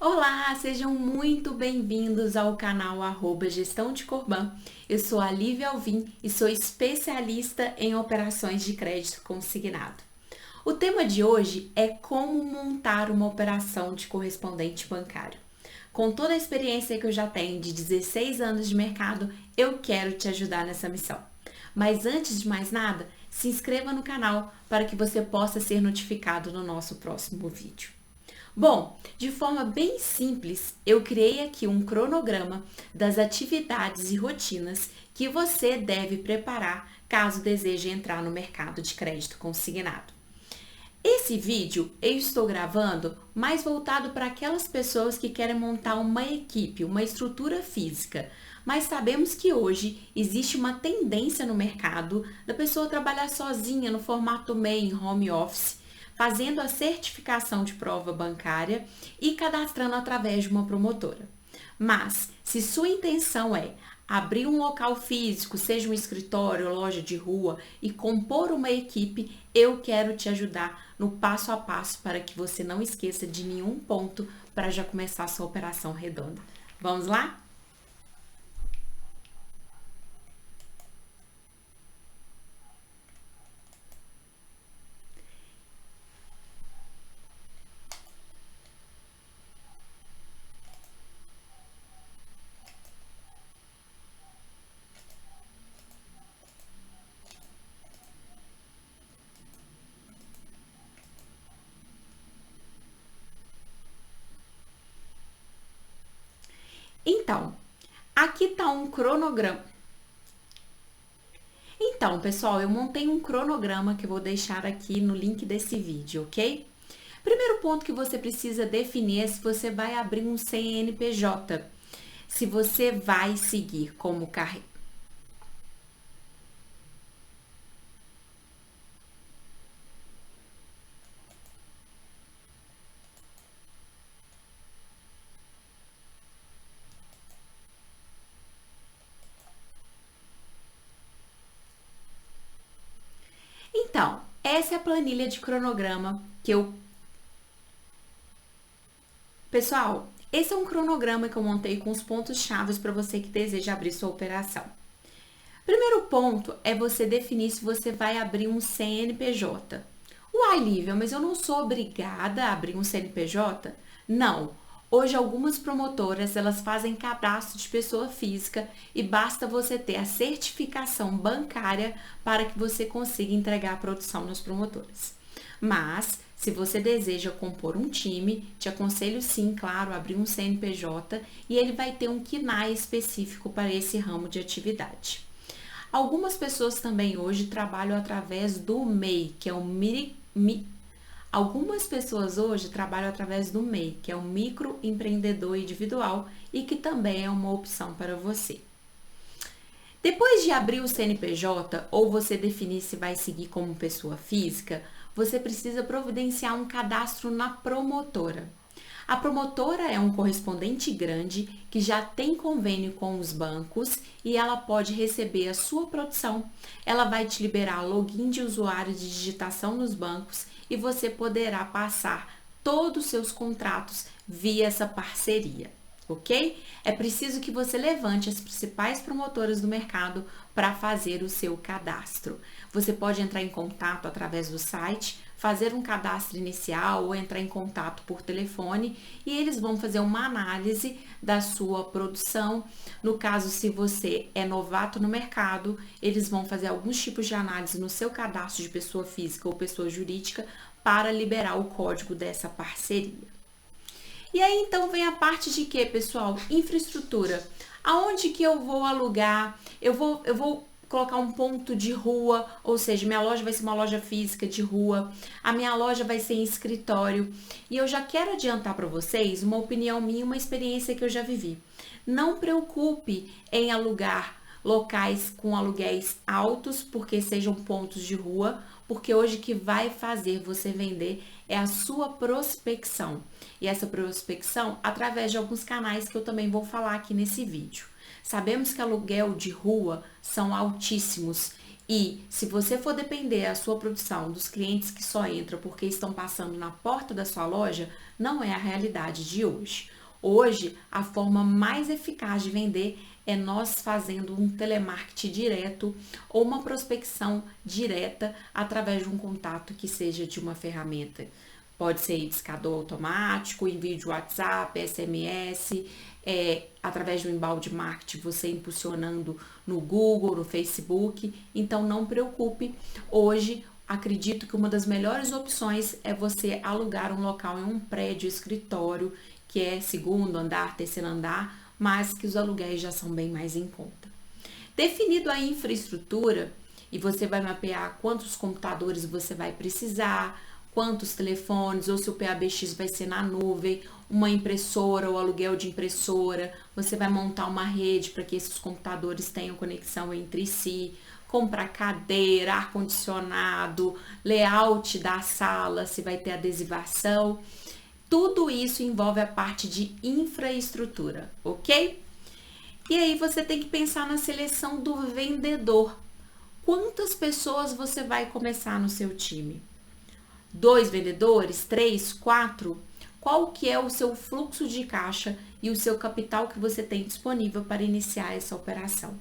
Olá, sejam muito bem-vindos ao canal Gestão de Corban. Eu sou a Lívia Alvim e sou especialista em operações de crédito consignado. O tema de hoje é como montar uma operação de correspondente bancário. Com toda a experiência que eu já tenho de 16 anos de mercado, eu quero te ajudar nessa missão. Mas antes de mais nada, se inscreva no canal para que você possa ser notificado no nosso próximo vídeo. Bom, de forma bem simples, eu criei aqui um cronograma das atividades e rotinas que você deve preparar caso deseje entrar no mercado de crédito consignado. Esse vídeo eu estou gravando mais voltado para aquelas pessoas que querem montar uma equipe, uma estrutura física, mas sabemos que hoje existe uma tendência no mercado da pessoa trabalhar sozinha no formato MEI, em home office, fazendo a certificação de prova bancária e cadastrando através de uma promotora. Mas, se sua intenção é abrir um local físico, seja um escritório ou loja de rua, e compor uma equipe, eu quero te ajudar no passo a passo para que você não esqueça de nenhum ponto para já começar a sua operação redonda. Vamos lá? Então, aqui está um cronograma. Então, pessoal, eu montei um cronograma que eu vou deixar aqui no link desse vídeo, ok? Primeiro ponto que você precisa definir é se você vai abrir um CNPJ, se você vai seguir como carreira. Então, essa é a planilha de cronograma que eu... Pessoal, esse é um cronograma que eu montei com os pontos-chave para você que deseja abrir sua operação. Primeiro ponto é você definir se você vai abrir um CNPJ. Uai, Lívia, mas eu não sou obrigada a abrir um CNPJ? Não. Hoje algumas promotoras, elas fazem cadastro de pessoa física e basta você ter a certificação bancária para que você consiga entregar a produção nas promotoras. Mas, se você deseja compor um time, te aconselho sim, claro, abrir um CNPJ e ele vai ter um KNAI específico para esse ramo de atividade. Algumas pessoas também hoje trabalham através do MEI, que é o Algumas pessoas hoje trabalham através do MEI, que é o microempreendedor individual e que também é uma opção para você. Depois de abrir o CNPJ ou você definir se vai seguir como pessoa física, você precisa providenciar um cadastro na promotora. A promotora é um correspondente grande que já tem convênio com os bancos e ela pode receber a sua produção. Ela vai te liberar login de usuário de digitação nos bancos e você poderá passar todos os seus contratos via essa parceria, ok? É preciso que você levante as principais promotoras do mercado para fazer o seu cadastro. Você pode entrar em contato através do site, fazer um cadastro inicial ou entrar em contato por telefone e eles vão fazer uma análise da sua produção. No caso, se você é novato no mercado, eles vão fazer alguns tipos de análise no seu cadastro de pessoa física ou pessoa jurídica para liberar o código dessa parceria. E aí então vem a parte de quê, pessoal? Infraestrutura. Aonde que eu vou alugar? Eu vou colocar um ponto de rua, ou seja, minha loja vai ser uma loja física de rua, a minha loja vai ser em escritório. E eu já quero adiantar para vocês uma opinião minha, uma experiência que eu já vivi. Não preocupe em alugar locais com aluguéis altos, porque sejam pontos de rua, porque hoje o que vai fazer você vender é a sua prospecção. E essa prospecção através de alguns canais que eu também vou falar aqui nesse vídeo. Sabemos que aluguel de rua são altíssimos E se você for depender a sua produção dos clientes que só entram porque estão passando na porta da sua loja, não é a realidade de hoje. Hoje, a forma mais eficaz de vender é nós fazendo um telemarketing direto ou uma prospecção direta através de um contato que seja de uma ferramenta. Pode ser discador automático, envio de WhatsApp, SMS, através do embalde marketing, você impulsionando no Google, no Facebook. Então não preocupe. Hoje, acredito que uma das melhores opções é você alugar um local em um prédio, escritório, que é segundo andar, terceiro andar, mas que os aluguéis já são bem mais em conta. Definido a infraestrutura, e você vai mapear quantos computadores você vai precisar, quantos telefones, ou se o PABX vai ser na nuvem, uma impressora ou aluguel de impressora, você vai montar uma rede para que esses computadores tenham conexão entre si, comprar cadeira, ar-condicionado, layout da sala, se vai ter adesivação. Tudo isso envolve a parte de infraestrutura, ok? E aí você tem que pensar na seleção do vendedor. Quantas pessoas você vai começar no seu time? 2 vendedores? 3? 4? Qual que é o seu fluxo de caixa e o seu capital que você tem disponível para iniciar essa operação?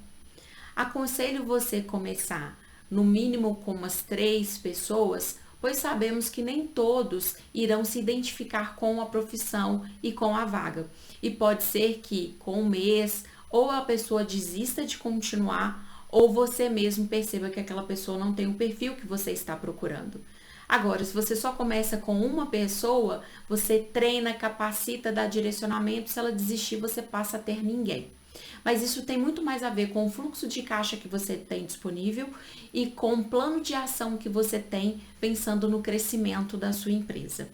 Aconselho você começar no mínimo com umas 3 pessoas, pois sabemos que nem todos irão se identificar com a profissão e com a vaga. E pode ser que com um mês ou a pessoa desista de continuar ou você mesmo perceba que aquela pessoa não tem o perfil que você está procurando. Agora, se você só começa com uma pessoa, você treina, capacita, dá direcionamento, se ela desistir, você passa a ter ninguém. Mas isso tem muito mais a ver com o fluxo de caixa que você tem disponível e com o plano de ação que você tem pensando no crescimento da sua empresa.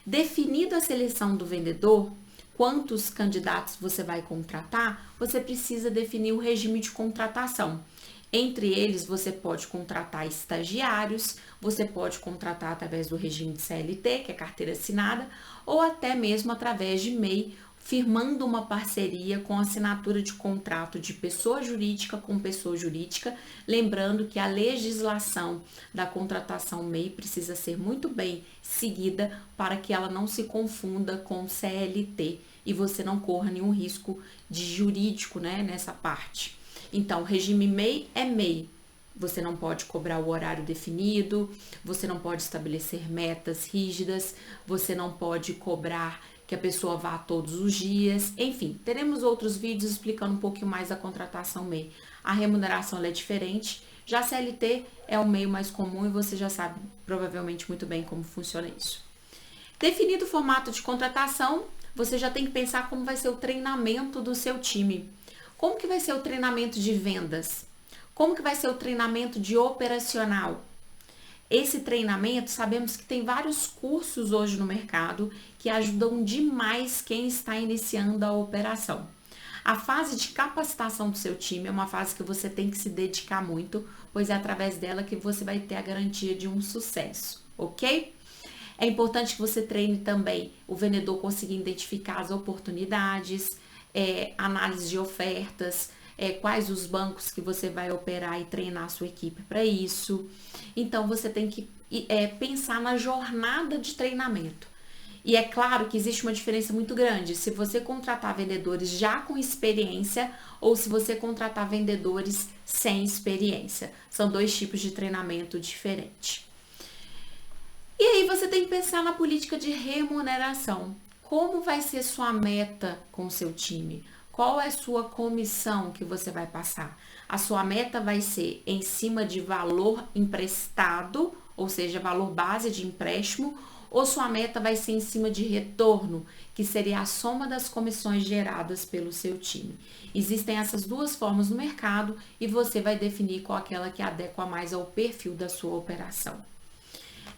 Definido a seleção do vendedor, quantos candidatos você vai contratar, você precisa definir o regime de contratação. Entre eles, você pode contratar estagiários, você pode contratar através do regime de CLT, que é carteira assinada, ou até mesmo através de MEI, firmando uma parceria com assinatura de contrato de pessoa jurídica com pessoa jurídica, lembrando que a legislação da contratação MEI precisa ser muito bem seguida para que ela não se confunda com CLT e você não corra nenhum risco de jurídico, né, nessa parte. Então, regime MEI é MEI. Você não pode cobrar o horário definido, você não pode estabelecer metas rígidas, você não pode cobrar que a pessoa vá todos os dias. Enfim, teremos outros vídeos explicando um pouquinho mais da contratação MEI. A remuneração é diferente, já a CLT é o meio mais comum e você já sabe provavelmente muito bem como funciona isso. Definido o formato de contratação, você já tem que pensar como vai ser o treinamento do seu time. Como que vai ser o treinamento de vendas? Como que vai ser o treinamento de operacional? Esse treinamento, sabemos que tem vários cursos hoje no mercado que ajudam demais quem está iniciando a operação. A fase de capacitação do seu time é uma fase que você tem que se dedicar muito, pois é através dela que você vai ter a garantia de um sucesso, ok? É importante que você treine também o vendedor conseguir identificar as oportunidades, análise de ofertas, quais os bancos que você vai operar e treinar a sua equipe para isso. Então, você tem que pensar na jornada de treinamento. E é claro que existe uma diferença muito grande se você contratar vendedores já com experiência ou se você contratar vendedores sem experiência. São 2 tipos de treinamento diferentes. E aí você tem que pensar na política de remuneração. Como vai ser sua meta com o seu time? Qual é a sua comissão que você vai passar? A sua meta vai ser em cima de valor emprestado, ou seja, valor base de empréstimo, ou sua meta vai ser em cima de retorno, que seria a soma das comissões geradas pelo seu time. Existem essas 2 formas no mercado e você vai definir qual aquela que adequa mais ao perfil da sua operação.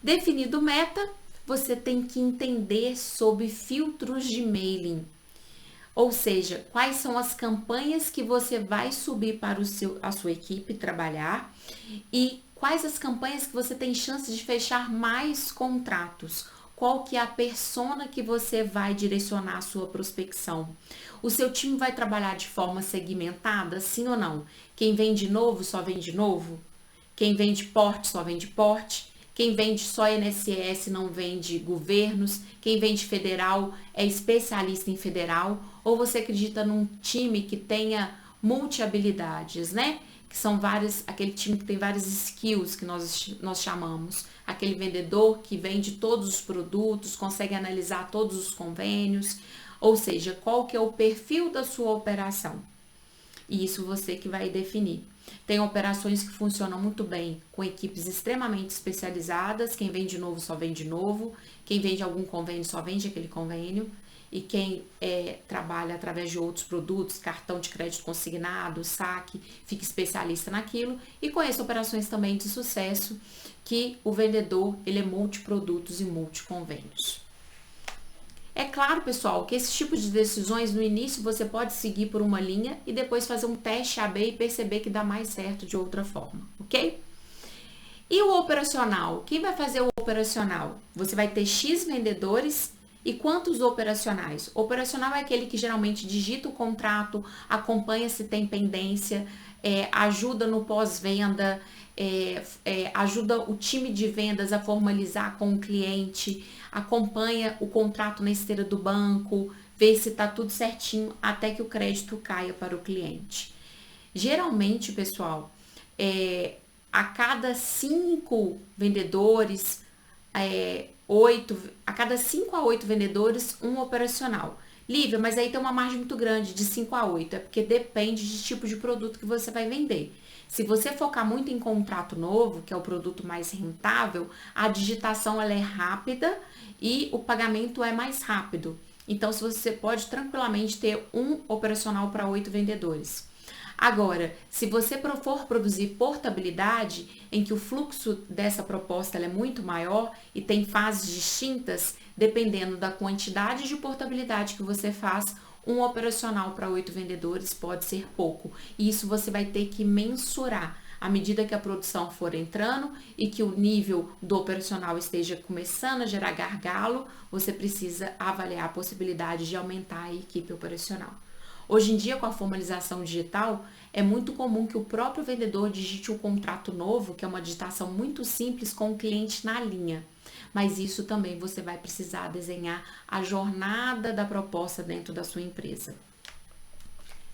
Definido meta, você tem que entender sobre filtros de mailing. Ou seja, quais são as campanhas que você vai subir para a sua equipe trabalhar e quais as campanhas que você tem chance de fechar mais contratos. Qual que é a persona que você vai direcionar a sua prospecção? O seu time vai trabalhar de forma segmentada, sim ou não? Quem vem de novo, só vem de novo? Quem vende porte só vende porte. Quem vende só INSS não vende governos. Quem vende federal é especialista em federal. Ou você acredita num time que tenha multi-habilidades, né? Que são vários, aquele time que tem várias skills que nós chamamos. Aquele vendedor que vende todos os produtos, consegue analisar todos os convênios. Ou seja, qual que é o perfil da sua operação? E isso você que vai definir. Tem operações que funcionam muito bem com equipes extremamente especializadas. Quem vende novo só vende novo. Quem vende algum convênio só vende aquele convênio. E quem trabalha através de outros produtos, cartão de crédito consignado, saque, fica especialista naquilo. E conheço operações também de sucesso que o vendedor ele é multiprodutos e multiconvênios. É claro, pessoal, que esse tipo de decisões, no início, você pode seguir por uma linha e depois fazer um teste AB e perceber que dá mais certo de outra forma, ok? E o operacional? Quem vai fazer o operacional? Você vai ter X vendedores e quantos operacionais? O operacional é aquele que geralmente digita o contrato, acompanha se tem pendência, ajuda no pós-venda, ajuda o time de vendas a formalizar com o cliente, acompanha o contrato na esteira do banco, vê se está tudo certinho até que o crédito caia para o cliente. Geralmente, pessoal, a cada 5 vendedores, a cada 5 a 8 vendedores, um operacional. Lívia, mas aí tem uma margem muito grande, de 5 a 8, é porque depende de tipo de produto que você vai vender. Se você focar muito em contrato novo, que é o produto mais rentável, a digitação ela é rápida e o pagamento é mais rápido. Então, você pode tranquilamente ter um operacional para 8 vendedores. Agora, se você for produzir portabilidade, em que o fluxo dessa proposta é muito maior e tem fases distintas, dependendo da quantidade de portabilidade que você faz, um operacional para 8 vendedores pode ser pouco. E isso você vai ter que mensurar. À medida que a produção for entrando e que o nível do operacional esteja começando a gerar gargalo, você precisa avaliar a possibilidade de aumentar a equipe operacional. Hoje em dia, com a formalização digital, é muito comum que o próprio vendedor digite um contrato novo, que é uma digitação muito simples, com o cliente na linha. Mas isso também você vai precisar desenhar a jornada da proposta dentro da sua empresa.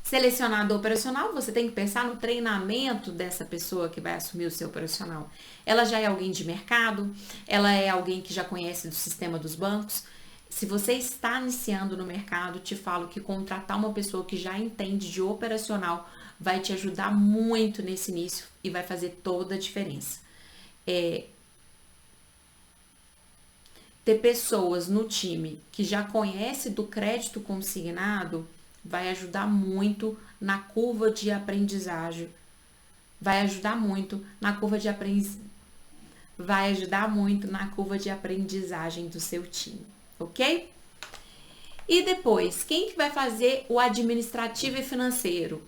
Selecionado o operacional, você tem que pensar no treinamento dessa pessoa que vai assumir o seu operacional. Ela já é alguém de mercado? Ela é alguém que já conhece do sistema dos bancos? Se você está iniciando no mercado, te falo que contratar uma pessoa que já entende de operacional vai te ajudar muito nesse início e vai fazer toda a diferença. Ter pessoas no time que já conhece do crédito consignado vai ajudar muito na curva de aprendizagem. Vai ajudar muito na curva de aprendizagem do seu time, ok? E depois, quem que vai fazer o administrativo e financeiro?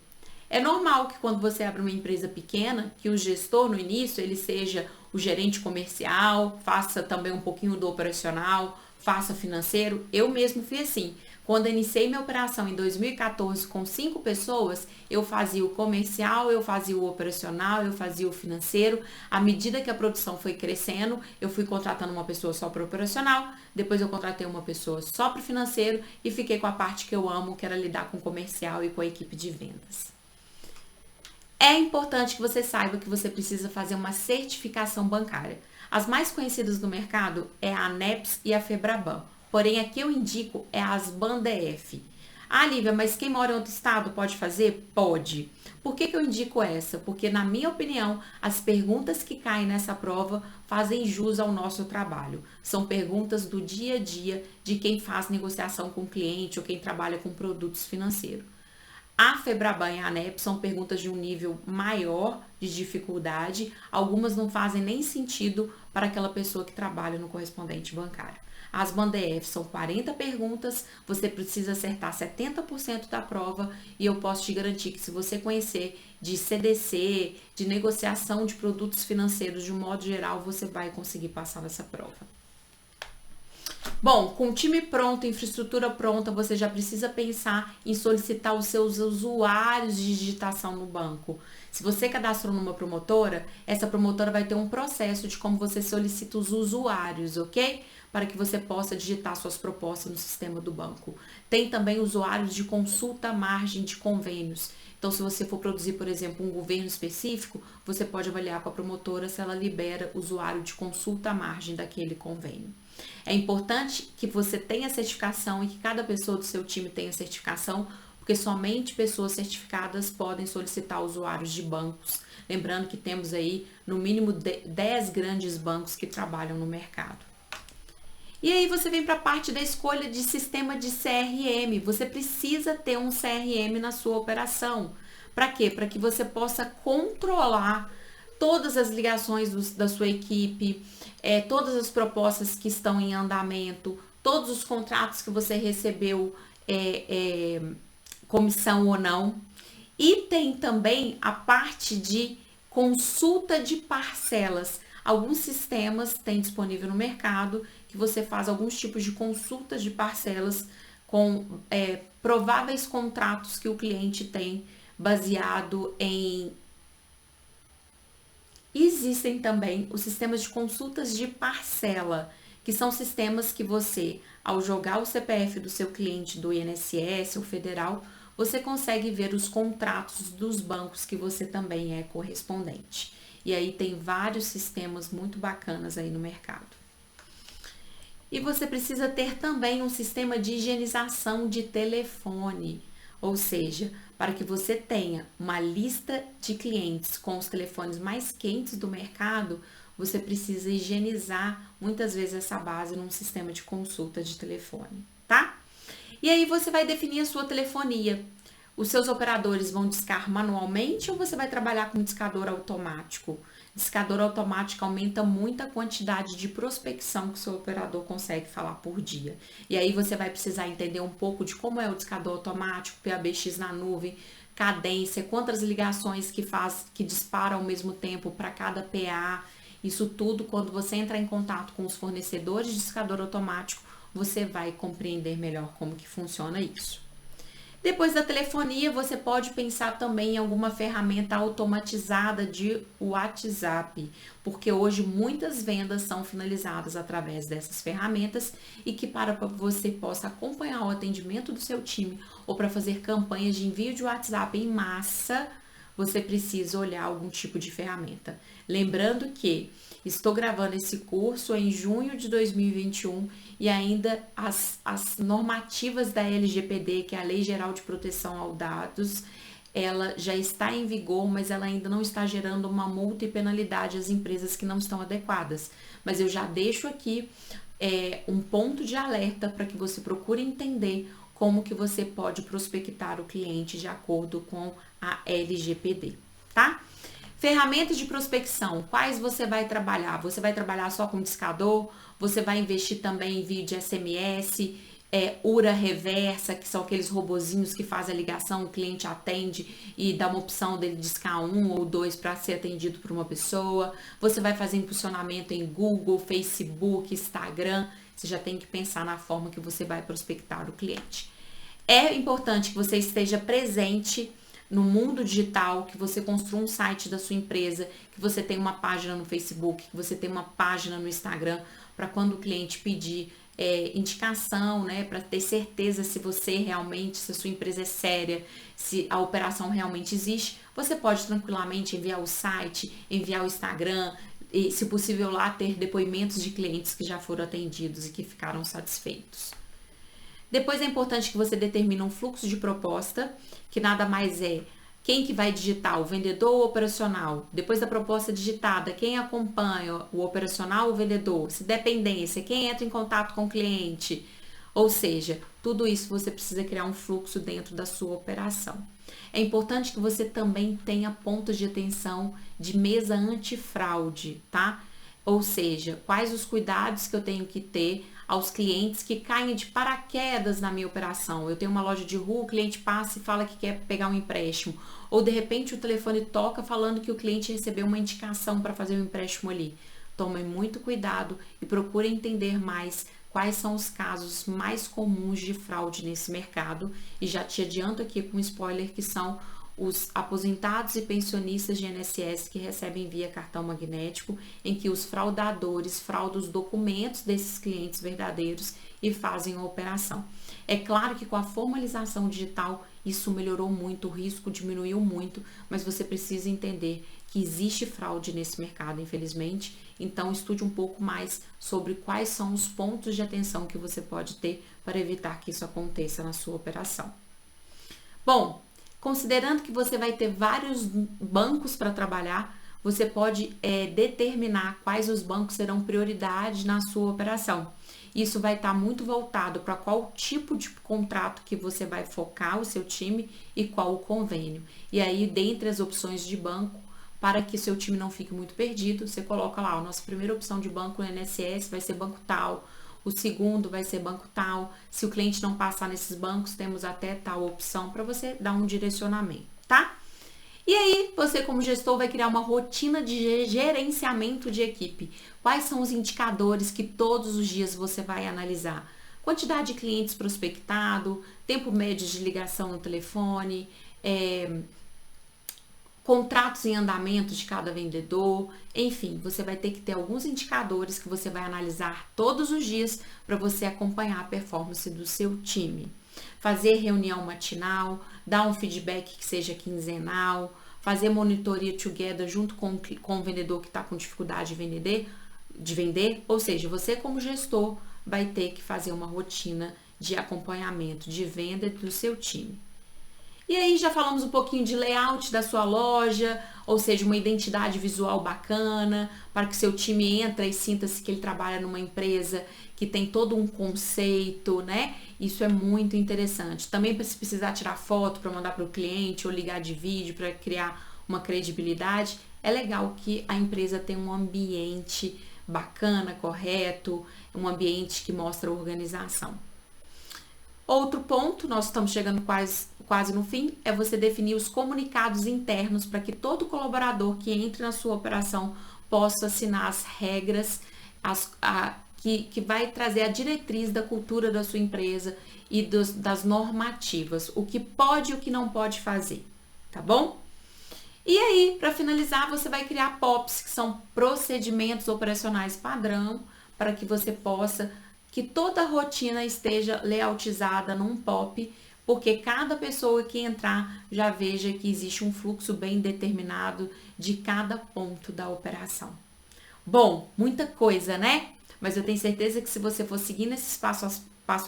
É normal que quando você abre uma empresa pequena, que o gestor no início ele seja o gerente comercial, faça também um pouquinho do operacional, faça financeiro. Eu mesmo fui assim. Quando eu iniciei minha operação em 2014 com 5 pessoas, eu fazia o comercial, eu fazia o operacional, eu fazia o financeiro. À medida que a produção foi crescendo, eu fui contratando uma pessoa só para o operacional, depois eu contratei uma pessoa só para o financeiro e fiquei com a parte que eu amo, que era lidar com o comercial e com a equipe de vendas. É importante que você saiba que você precisa fazer uma certificação bancária. As mais conhecidas no mercado é a ANEPS e a FEBRABAN. Porém, a que eu indico é a ASBAN-DF. Ah, Lívia, mas quem mora em outro estado pode fazer? Pode. Por que eu indico essa? Porque, na minha opinião, as perguntas que caem nessa prova fazem jus ao nosso trabalho. São perguntas do dia a dia de quem faz negociação com o cliente ou quem trabalha com produtos financeiros. A FEBRABAN e a ANEP são perguntas de um nível maior de dificuldade. Algumas não fazem nem sentido para aquela pessoa que trabalha no correspondente bancário. As BAN-DF são 40 perguntas, você precisa acertar 70% da prova e eu posso te garantir que se você conhecer de CDC, de negociação de produtos financeiros de um modo geral, você vai conseguir passar nessa prova. Bom, com o time pronto, infraestrutura pronta, você já precisa pensar em solicitar os seus usuários de digitação no banco. Se você cadastrou numa promotora, essa promotora vai ter um processo de como você solicita os usuários, ok? Para que você possa digitar suas propostas no sistema do banco. Tem também usuários de consulta à margem de convênios. Então, se você for produzir, por exemplo, um governo específico, você pode avaliar com a promotora se ela libera usuário de consulta à margem daquele convênio. É importante que você tenha certificação e que cada pessoa do seu time tenha certificação, porque somente pessoas certificadas podem solicitar usuários de bancos. Lembrando que temos aí no mínimo 10 grandes bancos que trabalham no mercado. E aí você vem para a parte da escolha de sistema de CRM. Você precisa ter um CRM na sua operação. Para quê? Para que você possa controlar todas as ligações da sua equipe, todas as propostas que estão em andamento, todos os contratos que você recebeu, comissão ou não. E tem também a parte de consulta de parcelas. Alguns sistemas têm disponível no mercado que você faz alguns tipos de consultas de parcelas com prováveis contratos que o cliente tem baseado em... Existem também os sistemas de consultas de parcela, que são sistemas que você, ao jogar o CPF do seu cliente do INSS ou federal, você consegue ver os contratos dos bancos que você também é correspondente. E aí tem vários sistemas muito bacanas aí no mercado. E você precisa ter também um sistema de higienização de telefone, ou seja, para que você tenha uma lista de clientes com os telefones mais quentes do mercado, você precisa higienizar muitas vezes essa base num sistema de consulta de telefone, tá? E aí você vai definir a sua telefonia. Os seus operadores vão discar manualmente ou você vai trabalhar com discador automático? Discador automático aumenta muito a quantidade de prospecção que o seu operador consegue falar por dia. E aí você vai precisar entender um pouco de como é o discador automático, PABX na nuvem, cadência, quantas ligações que dispara ao mesmo tempo para cada PA. Isso tudo, quando você entra em contato com os fornecedores de discador automático, você vai compreender melhor como que funciona isso. Depois da telefonia, você pode pensar também em alguma ferramenta automatizada de WhatsApp, porque hoje muitas vendas são finalizadas através dessas ferramentas e que para você possa acompanhar o atendimento do seu time ou para fazer campanhas de envio de WhatsApp em massa, você precisa olhar algum tipo de ferramenta. Lembrando que estou gravando esse curso em junho de 2021 e ainda as normativas da LGPD, que é a Lei Geral de Proteção aos Dados, ela já está em vigor, mas ela ainda não está gerando uma multa e penalidade às empresas que não estão adequadas. Mas eu já deixo aqui um ponto de alerta para que você procure entender como que você pode prospectar o cliente de acordo com a LGPD, tá? Ferramentas de prospecção, quais você vai trabalhar? Você vai trabalhar só com discador? Você vai investir também em vídeo SMS, URA reversa, que são aqueles robozinhos que fazem a ligação, o cliente atende e dá uma opção dele discar 1 ou 2 para ser atendido por uma pessoa. Você vai fazer impulsionamento em Google, Facebook, Instagram. Você já tem que pensar na forma que você vai prospectar o cliente. É importante que você esteja presente no mundo digital, que você construa um site da sua empresa, que você tenha uma página no Facebook, que você tenha uma página no Instagram, para quando o cliente pedir indicação, né, para ter certeza se você realmente, se a sua empresa é séria, se a operação realmente existe, você pode tranquilamente enviar o site, enviar o Instagram, e, se possível, lá ter depoimentos de clientes que já foram atendidos e que ficaram satisfeitos. Depois é importante que você determine um fluxo de proposta, que nada mais é quem que vai digitar, o vendedor ou o operacional. Depois da proposta digitada, quem acompanha, o operacional ou o vendedor. Se dependência, quem entra em contato com o cliente. Ou seja, tudo isso você precisa criar um fluxo dentro da sua operação. É importante que você também tenha pontos de atenção de mesa antifraude, tá? Ou seja, quais os cuidados que eu tenho que ter aos clientes que caem de paraquedas na minha operação. Eu tenho uma loja de rua, o cliente passa e fala que quer pegar um empréstimo. Ou de repente o telefone toca falando que o cliente recebeu uma indicação para fazer um empréstimo ali. Tomem muito cuidado e procurem entender mais quais são os casos mais comuns de fraude nesse mercado. E já te adianto aqui com spoiler que são os aposentados e pensionistas de INSS que recebem via cartão magnético, em que os fraudadores fraudam os documentos desses clientes verdadeiros e fazem a operação. É claro que com a formalização digital isso melhorou muito, o risco diminuiu muito, mas você precisa entender que existe fraude nesse mercado, infelizmente. Então estude um pouco mais sobre quais são os pontos de atenção que você pode ter para evitar que isso aconteça na sua operação. Bom, considerando que você vai ter vários bancos para trabalhar, você pode determinar quais os bancos serão prioridade na sua operação. Isso vai estar muito voltado para qual tipo de contrato que você vai focar o seu time e qual o convênio. E aí, dentre as opções de banco, para que seu time não fique muito perdido, você coloca lá, a nossa primeira opção de banco no INSS vai ser banco tal, o segundo vai ser banco tal. Se o cliente não passar nesses bancos, temos até tal opção para você dar um direcionamento, tá? E aí, você como gestor vai criar uma rotina de gerenciamento de equipe. Quais são os indicadores que todos os dias você vai analisar? Quantidade de clientes prospectado, tempo médio de ligação no telefone, contratos em andamento de cada vendedor, enfim, você vai ter que ter alguns indicadores que você vai analisar todos os dias para você acompanhar a performance do seu time. Fazer reunião matinal, dar um feedback que seja quinzenal, fazer monitoria together junto com o vendedor que está com dificuldade de vender, ou seja, você como gestor vai ter que fazer uma rotina de acompanhamento de venda do seu time. E aí já falamos um pouquinho de layout da sua loja, ou seja, uma identidade visual bacana, para que seu time entre e sinta-se que ele trabalha numa empresa que tem todo um conceito, né? Isso é muito interessante. Também se precisar tirar foto para mandar para o cliente ou ligar de vídeo para criar uma credibilidade, é legal que a empresa tenha um ambiente bacana, correto, um ambiente que mostra organização. Outro ponto, nós estamos chegando quase no fim, é você definir os comunicados internos para que todo colaborador que entre na sua operação possa assinar as regras que vai trazer a diretriz da cultura da sua empresa e das normativas, o que pode e o que não pode fazer, tá bom? E aí, para finalizar, você vai criar POPs, que são procedimentos operacionais padrão, para que você possa que toda a rotina esteja layoutizada num POP, porque cada pessoa que entrar já veja que existe um fluxo bem determinado de cada ponto da operação. Bom, muita coisa, né? Mas eu tenho certeza que se você for seguindo esses passo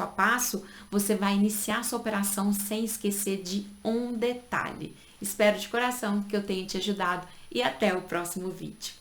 a passo, você vai iniciar sua operação sem esquecer de um detalhe. Espero de coração que eu tenha te ajudado e até o próximo vídeo.